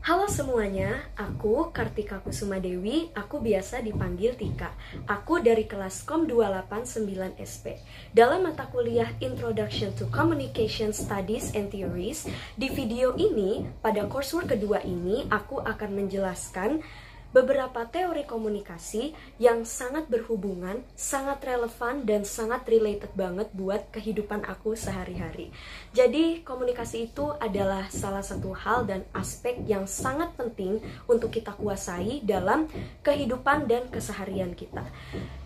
Halo semuanya, aku Kartika Kusuma Dewi, aku biasa dipanggil Tika. Aku dari kelas Kom 289 SP. Dalam mata kuliah Introduction to Communication Studies and Theories, di video ini, pada coursework kedua ini, aku akan menjelaskan beberapa teori komunikasi yang sangat berhubungan, sangat relevan, dan sangat related banget buat kehidupan aku sehari-hari. Jadi, komunikasi itu adalah salah satu hal dan aspek yang sangat penting untuk kita kuasai dalam kehidupan dan keseharian kita.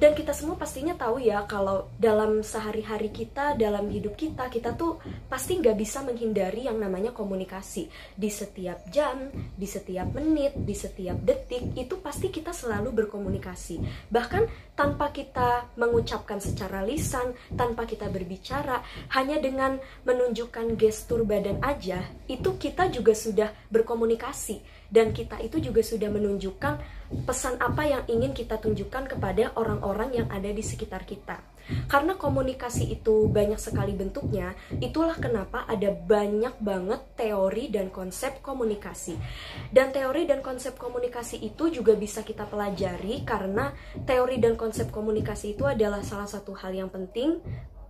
Dan kita semua pastinya tahu ya, kalau dalam sehari-hari kita, dalam hidup kita, kita tuh pasti nggak bisa menghindari yang namanya komunikasi. Di setiap jam, di setiap menit, di setiap detik, itu pasti kita selalu berkomunikasi. Bahkan tanpa kita mengucapkan secara lisan, tanpa kita berbicara, hanya dengan menunjukkan gestur badan aja, itu kita juga sudah berkomunikasi. Dan kita itu juga sudah menunjukkan pesan apa yang ingin kita tunjukkan kepada orang-orang yang ada di sekitar kita. Karena komunikasi itu banyak sekali bentuknya, itulah kenapa ada banyak banget teori dan konsep komunikasi. Dan teori dan konsep komunikasi itu juga bisa kita pelajari karena teori dan konsep komunikasi itu adalah salah satu hal yang penting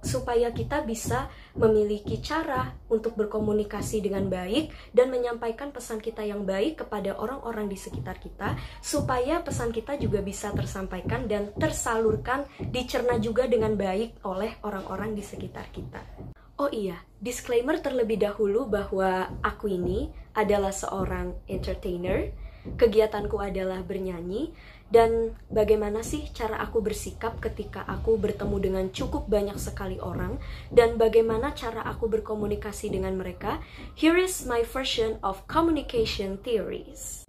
supaya kita bisa memiliki cara untuk berkomunikasi dengan baik dan menyampaikan pesan kita yang baik kepada orang-orang di sekitar kita, supaya pesan kita juga bisa tersampaikan dan tersalurkan, dicerna juga dengan baik oleh orang-orang di sekitar kita. Oh iya, disclaimer terlebih dahulu bahwa aku ini adalah seorang entertainer, kegiatanku adalah bernyanyi, dan bagaimana sih cara aku bersikap ketika aku bertemu dengan cukup banyak sekali orang, dan bagaimana cara aku berkomunikasi dengan mereka. Here is my version of communication theories.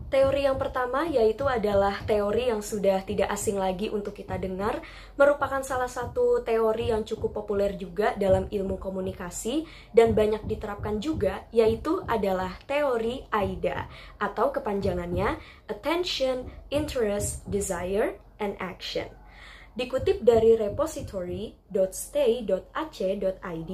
Teori yang pertama yaitu adalah teori yang sudah tidak asing lagi untuk kita dengar, merupakan salah satu teori yang cukup populer juga dalam ilmu komunikasi dan banyak diterapkan juga, yaitu adalah teori AIDA atau kepanjangannya Attention, Interest, Desire, and Action. Dikutip dari repository.stay.ac.id,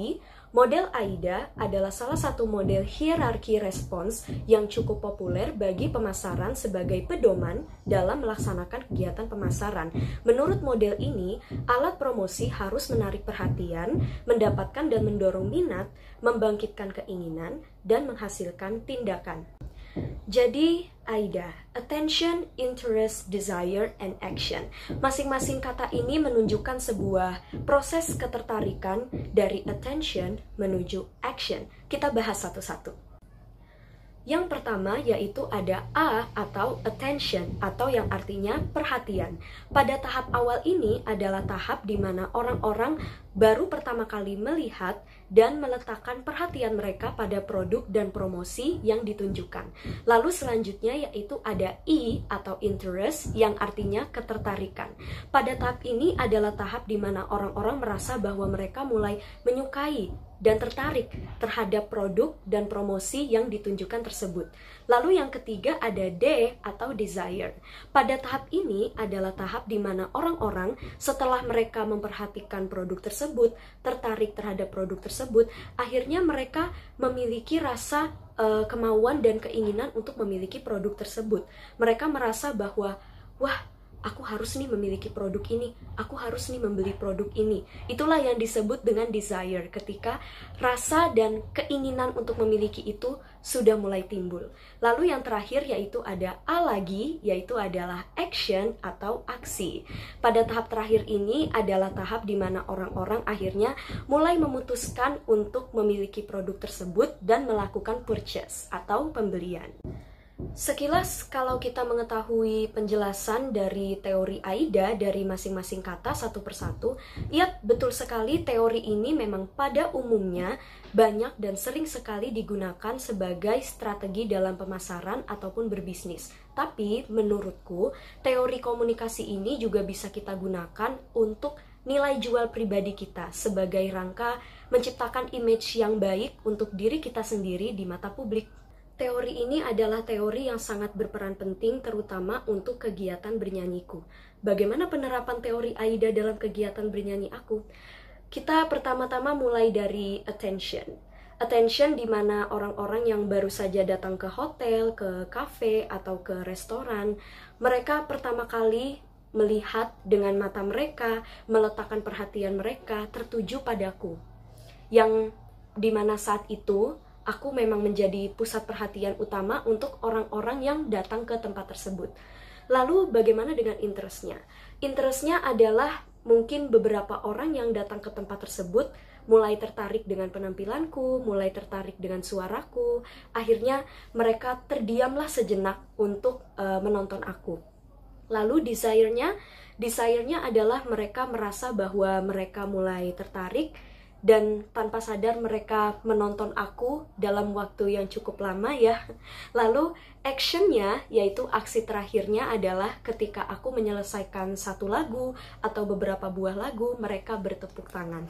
model AIDA adalah salah satu model hierarki respons yang cukup populer bagi pemasaran sebagai pedoman dalam melaksanakan kegiatan pemasaran. Menurut model ini, alat promosi harus menarik perhatian, mendapatkan dan mendorong minat, membangkitkan keinginan, dan menghasilkan tindakan. Jadi, AIDA, Attention, Interest, Desire, and Action. Masing-masing kata ini menunjukkan sebuah proses ketertarikan dari attention menuju action. Kita bahas satu-satu. Yang pertama yaitu ada A atau attention, atau yang artinya perhatian. Pada tahap awal ini adalah tahap di mana orang-orang baru pertama kali melihat dan meletakkan perhatian mereka pada produk dan promosi yang ditunjukkan. Lalu selanjutnya yaitu ada I atau interest, yang artinya ketertarikan. Pada tahap ini adalah tahap di mana orang-orang merasa bahwa mereka mulai menyukai dan tertarik terhadap produk dan promosi yang ditunjukkan tersebut. Lalu yang ketiga ada D atau desire. Pada tahap ini adalah tahap di mana orang-orang setelah mereka memperhatikan produk tersebut, tertarik terhadap produk tersebut, akhirnya mereka memiliki rasa kemauan dan keinginan untuk memiliki produk tersebut. Mereka merasa bahwa, wah, aku harus nih memiliki produk ini, aku harus nih membeli produk ini. Itulah yang disebut dengan desire, ketika rasa dan keinginan untuk memiliki itu sudah mulai timbul. Lalu yang terakhir yaitu ada A lagi, yaitu adalah action atau aksi. Pada tahap terakhir ini adalah tahap di mana orang-orang akhirnya mulai memutuskan untuk memiliki produk tersebut dan melakukan purchase atau pembelian. Sekilas kalau kita mengetahui penjelasan dari teori AIDA dari masing-masing kata satu persatu, ya betul sekali, teori ini memang pada umumnya banyak dan sering sekali digunakan sebagai strategi dalam pemasaran ataupun berbisnis. Tapi menurutku, teori komunikasi ini juga bisa kita gunakan untuk nilai jual pribadi kita sebagai rangka menciptakan image yang baik untuk diri kita sendiri di mata publik. Teori ini adalah teori yang sangat berperan penting terutama untuk kegiatan bernyanyiku. Bagaimana penerapan teori AIDA dalam kegiatan bernyanyi aku? Kita pertama-tama mulai dari attention. Attention di mana orang-orang yang baru saja datang ke hotel, ke kafe, atau ke restoran, mereka pertama kali melihat dengan mata mereka, meletakkan perhatian mereka tertuju padaku. Yang dimana saat itu, aku memang menjadi pusat perhatian utama untuk orang-orang yang datang ke tempat tersebut. Lalu bagaimana dengan interestnya? Interestnya adalah mungkin beberapa orang yang datang ke tempat tersebut mulai tertarik dengan penampilanku, mulai tertarik dengan suaraku. Akhirnya mereka terdiamlah sejenak untuk menonton aku. Lalu desire-nya adalah mereka merasa bahwa mereka mulai tertarik, dan tanpa sadar mereka menonton aku dalam waktu yang cukup lama ya. Lalu actionnya, yaitu aksi terakhirnya adalah ketika aku menyelesaikan satu lagu atau beberapa buah lagu, mereka bertepuk tangan.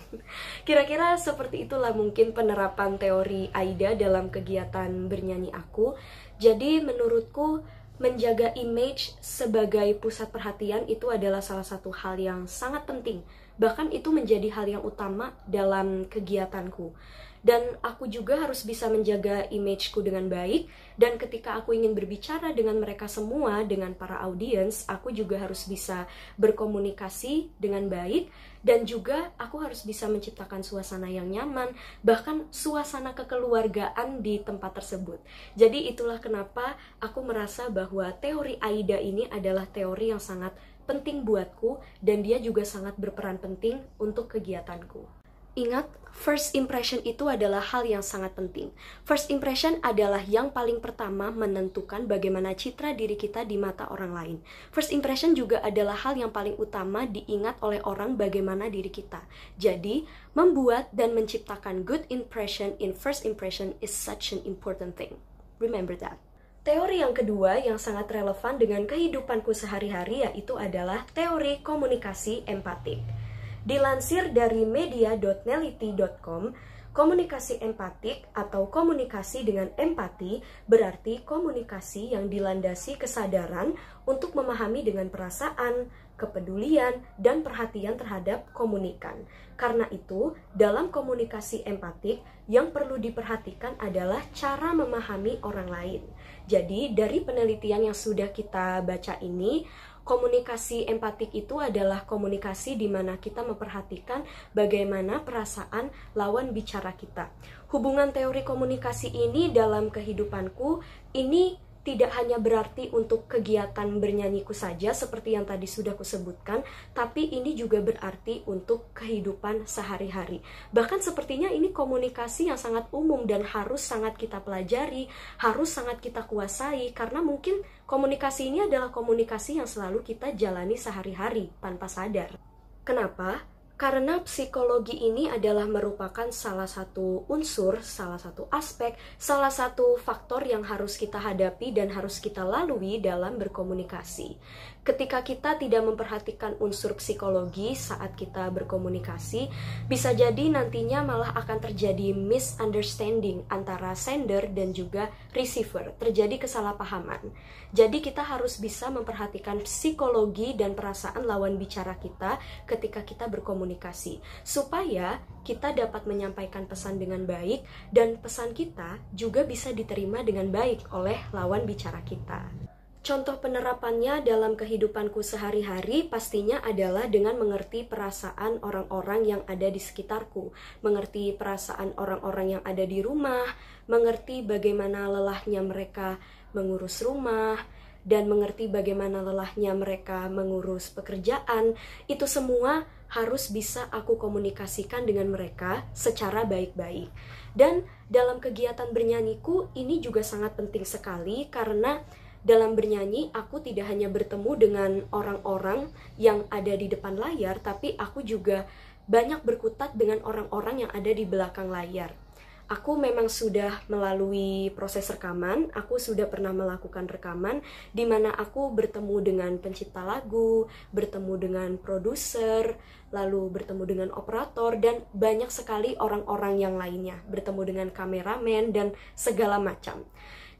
Kira-kira seperti itulah mungkin penerapan teori AIDA dalam kegiatan bernyanyi aku. Jadi menurutku menjaga image sebagai pusat perhatian itu adalah salah satu hal yang sangat penting. Bahkan itu menjadi hal yang utama dalam kegiatanku. Dan aku juga harus bisa menjaga imageku dengan baik. Dan ketika aku ingin berbicara dengan mereka semua, dengan para audiens, aku juga harus bisa berkomunikasi dengan baik. Dan juga aku harus bisa menciptakan suasana yang nyaman, bahkan suasana kekeluargaan di tempat tersebut. Jadi itulah kenapa aku merasa bahwa teori AIDA ini adalah teori yang sangat penting buatku, dan dia juga sangat berperan penting untuk kegiatanku. Ingat, first impression itu adalah hal yang sangat penting. First impression adalah yang paling pertama menentukan bagaimana citra diri kita di mata orang lain. First impression juga adalah hal yang paling utama diingat oleh orang bagaimana diri kita. Jadi, membuat dan menciptakan good impression in first impression is such an important thing. Remember that. Teori yang kedua yang sangat relevan dengan kehidupanku sehari-hari yaitu adalah teori komunikasi empatik. Dilansir dari media.neliti.com, komunikasi empatik atau komunikasi dengan empati berarti komunikasi yang dilandasi kesadaran untuk memahami dengan perasaan, kepedulian, dan perhatian terhadap komunikan. Karena itu, dalam komunikasi empatik, yang perlu diperhatikan adalah cara memahami orang lain. Jadi, dari penelitian yang sudah kita baca ini, komunikasi empatik itu adalah komunikasi di mana kita memperhatikan bagaimana perasaan lawan bicara kita. Hubungan teori komunikasi ini dalam kehidupanku, ini tidak hanya berarti untuk kegiatan bernyanyiku saja seperti yang tadi sudah kusebutkan, tapi ini juga berarti untuk kehidupan sehari-hari. Bahkan sepertinya ini komunikasi yang sangat umum dan harus sangat kita pelajari, harus sangat kita kuasai, karena mungkin komunikasi ini adalah komunikasi yang selalu kita jalani sehari-hari tanpa sadar. Kenapa? Karena psikologi ini adalah merupakan salah satu unsur, salah satu aspek, salah satu faktor yang harus kita hadapi dan harus kita lalui dalam berkomunikasi. Ketika kita tidak memperhatikan unsur psikologi saat kita berkomunikasi, bisa jadi nantinya malah akan terjadi misunderstanding antara sender dan juga receiver, terjadi kesalahpahaman. Jadi kita harus bisa memperhatikan psikologi dan perasaan lawan bicara kita ketika kita berkomunikasi, supaya kita dapat menyampaikan pesan dengan baik dan pesan kita juga bisa diterima dengan baik oleh lawan bicara kita. Contoh penerapannya dalam kehidupanku sehari-hari pastinya adalah dengan mengerti perasaan orang-orang yang ada di sekitarku, mengerti perasaan orang-orang yang ada di rumah, mengerti bagaimana lelahnya mereka mengurus rumah, dan mengerti bagaimana lelahnya mereka mengurus pekerjaan. Itu semua harus bisa aku komunikasikan dengan mereka secara baik-baik. Dan dalam kegiatan bernyanyiku ini juga sangat penting sekali, karena dalam bernyanyi, aku tidak hanya bertemu dengan orang-orang yang ada di depan layar, tapi aku juga banyak berkutat dengan orang-orang yang ada di belakang layar. Aku memang sudah melalui proses rekaman, aku sudah pernah melakukan rekaman, di mana aku bertemu dengan pencipta lagu, bertemu dengan produser, lalu bertemu dengan operator, dan banyak sekali orang-orang yang lainnya, bertemu dengan kameramen, dan segala macam.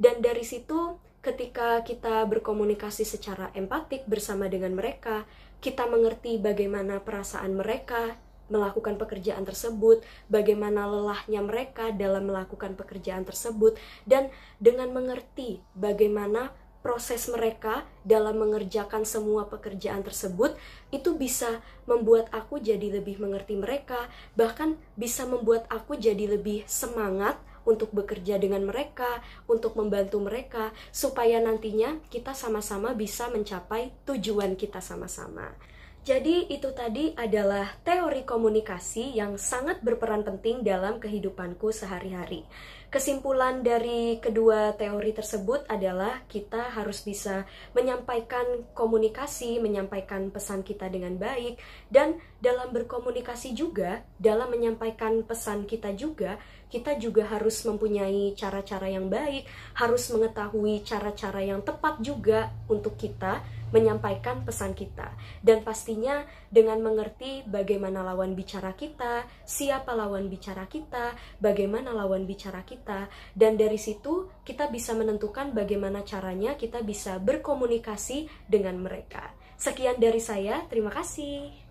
Dan dari situ, ketika kita berkomunikasi secara empatik bersama dengan mereka, kita mengerti bagaimana perasaan mereka, melakukan pekerjaan tersebut, bagaimana lelahnya mereka dalam melakukan pekerjaan tersebut, dan dengan mengerti bagaimana proses mereka dalam mengerjakan semua pekerjaan tersebut, itu bisa membuat aku jadi lebih mengerti mereka, bahkan bisa membuat aku jadi lebih semangat untuk bekerja dengan mereka, untuk membantu mereka, supaya nantinya kita sama-sama bisa mencapai tujuan kita sama-sama. Jadi itu tadi adalah teori komunikasi yang sangat berperan penting dalam kehidupanku sehari-hari. Kesimpulan dari kedua teori tersebut adalah kita harus bisa menyampaikan komunikasi, menyampaikan pesan kita dengan baik, dan dalam berkomunikasi juga, dalam menyampaikan pesan kita juga harus mempunyai cara-cara yang baik, harus mengetahui cara-cara yang tepat juga untuk kita menyampaikan pesan kita. Dan pastinya dengan mengerti bagaimana lawan bicara kita, siapa lawan bicara kita, bagaimana lawan bicara kita, dan dari situ kita bisa menentukan bagaimana caranya kita bisa berkomunikasi dengan mereka. Sekian dari saya, terima kasih.